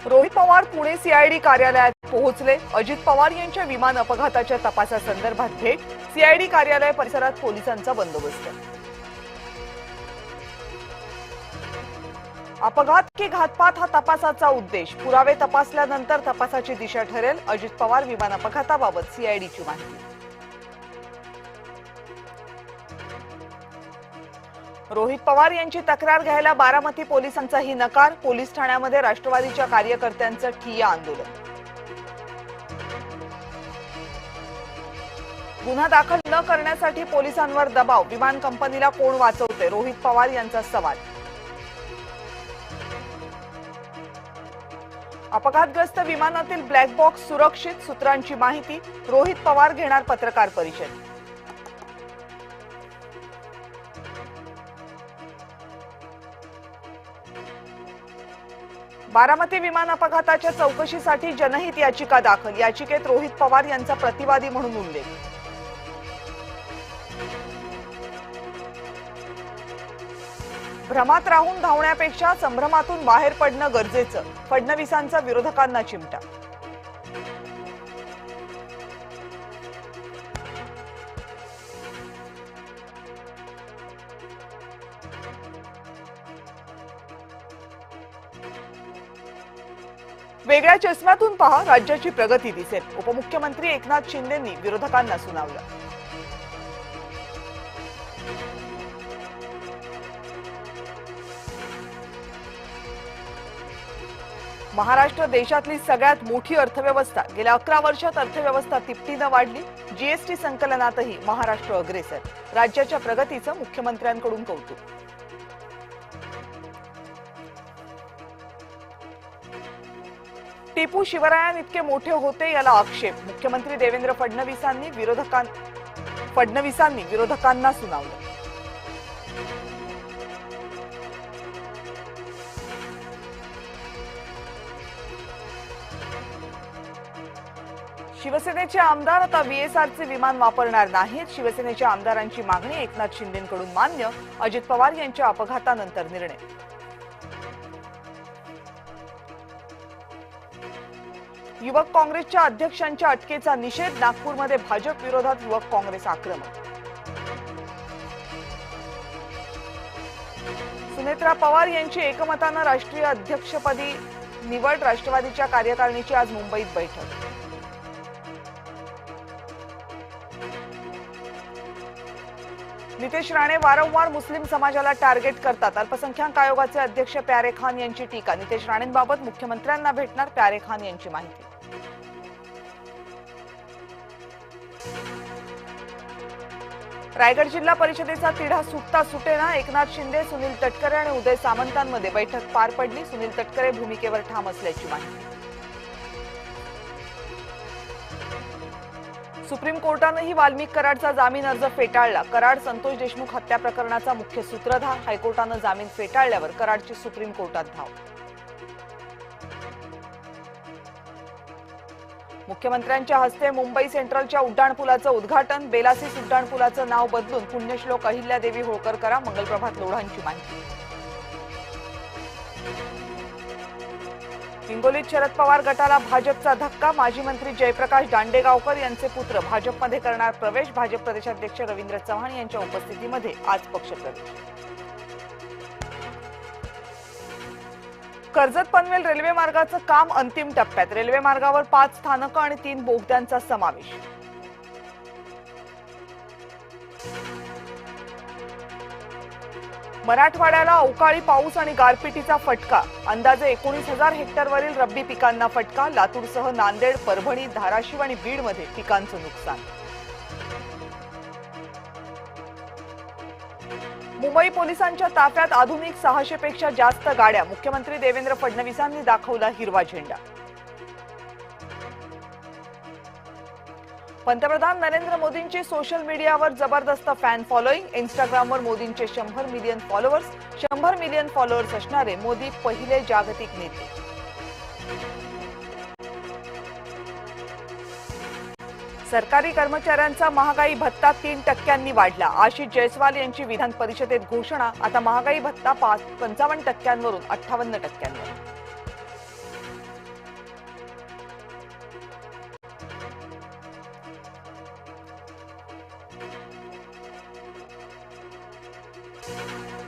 Rohit Pawar Pune CID कार्यालयात पोहोचले। अजित पवार यांच्या विमान अपघाताच्या तपासासंदर्भात भेट। सीआयडी कार्यालय परिसरात पोलिसांचा बंदोबस्त। अपघात की घातपात हा तपासाचा उद्देश। पुरावे तपासल्यानंतर तपासाची दिशा ठरेल। अजित पवार विमान अपघाताबाबत सीआयडीची माहिती। रोहित पवार यांची तक्रार घ्यायला बारामती पोलिसांचाही नकार। पोलीस ठाण्यामध्ये राष्ट्रवादीच्या कार्यकर्त्यांचं ठिय्या आंदोलन। गुन्हा दाखल न करण्यासाठी पोलिसांवर दबाव। विमान कंपनीला कोण वाचवते? रोहित पवार यांचा सवाल। अपघातग्रस्त विमानातील ब्लॅक बॉक्स सुरक्षित, सूत्रांची माहिती। रोहित पवार घेणार पत्रकार परिषद। बारामती विमान अपघाताच्या चौकशीसाठी जनहित याचिका दाखल। याचिकेत रोहित पवार यांचा प्रतिवादी म्हणून उल्लेख। भ्रमात राहून धावण्यापेक्षा संभ्रमातून बाहेर पडणं गरजेचं। फडणवीसांचा विरोधकांना चिमटा। वेगळ्या चष्म्यातून पहा, राज्याची प्रगती दिसेल। उपमुख्यमंत्री एकनाथ शिंदेंनी विरोधकांना सुनावलं। महाराष्ट्र देशातली सगळ्यात मोठी अर्थव्यवस्था। गेल्या 11 वर्षात अर्थव्यवस्था तिपटीनं वाढली। जीएसटी संकलनातही महाराष्ट्र अग्रेसर। राज्याच्या प्रगतीचं मुख्यमंत्र्यांकडून कौतुक। टिपू शिवरायांइतके मोठे होते याला आक्षेप। मुख्यमंत्री देवेंद्र फडणवीसांनी विरोधकांना सुनावलं। शिवसेनेचे आमदार आता व्हीएसआरचे विमान वापरणार नाहीत। शिवसेनेच्या आमदारांची मागणी एकनाथ शिंदेंकडून मान्य। अजित पवार यांच्या अपघातानंतर निर्णय। युवक काँग्रेसच्या अध्यक्षांच्या अटकेचा निषेध। नागपूरमध्ये भाजप विरोधात युवक काँग्रेस आक्रमक। सुनेत्रा पवार यांची एकमतानं राष्ट्रीय अध्यक्षपदी निवड। राष्ट्रवादीच्या कार्यकारिणीची आज मुंबईत बैठक। नितेश राणे वारंवार मुस्लिम समाजाला टार्गेट करतात। अल्पसंख्याक आयोगाचे अध्यक्ष प्यारे खान यांची टीका। नितेश राणेंबाबत मुख्यमंत्र्यांना भेटणार प्यारे खान यांची माहिती। रायगड जिल्हा परिषदेचा तिढा सुटता सुटेना। एकनाथ शिंदे, सुनील तटकरे आणि उदय सामंतांमध्ये बैठक पार पडली। सुनील तटकरे भूमिकेवर ठाम असल्याची माहिती। सुप्रीम कोर्टानेही वाल्मिक कराडचा जामीन अर्ज फेटाळला। कराड संतोष देशमुख हत्या प्रकरणाचा मुख्य सूत्रधार। हायकोर्टाने जामीन फेटाळल्यावर कराडची सुप्रीम कोर्टात धाव। मुख्यमंत्र्यांच्या हस्ते मुंबई सेंट्रलच्या उड्डाणपुलाचं उद्घाटन। बेलासीस उड्डाणपुलाचं नाव बदलून पुण्यश्लोक अहिल्यादेवी होळकर करा। मंगलप्रभात लोढांची माहिती। हिंगोलीत शरद पवार गटाला भाजपचा धक्का। माजी मंत्री जयप्रकाश दांडेगावकर यांचे पुत्र भाजपमध्ये करणार प्रवेश। भाजप प्रदेशाध्यक्ष रवींद्र चव्हाण यांच्या उपस्थितीमध्ये आज पक्षप्रवेश। कर्जत पनवेल रेल्वे मार्गाचं काम अंतिम टप्प्यात। रेल्वे मार्गावर 5 स्थानकं आणि 3 बोगद्यांचा समावेश। मराठवाड्याला अवकाळी पाऊस आणि गारपिटीचा फटका। अंदाजे 19,000 हेक्टरवरील रब्बी पिकांना फटका। लातूरसह नांदेड, परभणी, धाराशिव आणि बीडमध्ये पिकांचं नुकसान। मुंबई पोलिसांच्या ताफ्यात आधुनिक 600 पेक्षा जास्त गाड्या। मुख्यमंत्री देवेंद्र फडणवीसांनी दाखवला हिरवा झेंडा। पंतप्रधान नरेंद्र मोदींची सोशल मीडियावर जबरदस्त फॅन फॉलोईंग। इंस्टाग्रामवर मोदींचे 100 मिलियन फॉलोअर्स। 100 मिलियन फॉलोअर्स असणारे मोदी पहिले जागतिक नेते। सरकारी कर्मचाऱ्यांचा महागाई भत्ता 3% वाढला। आशिष जयस्वाल यांची विधान परिषदेत घोषणा। आता महागाई भत्ता 55% वरून 58%.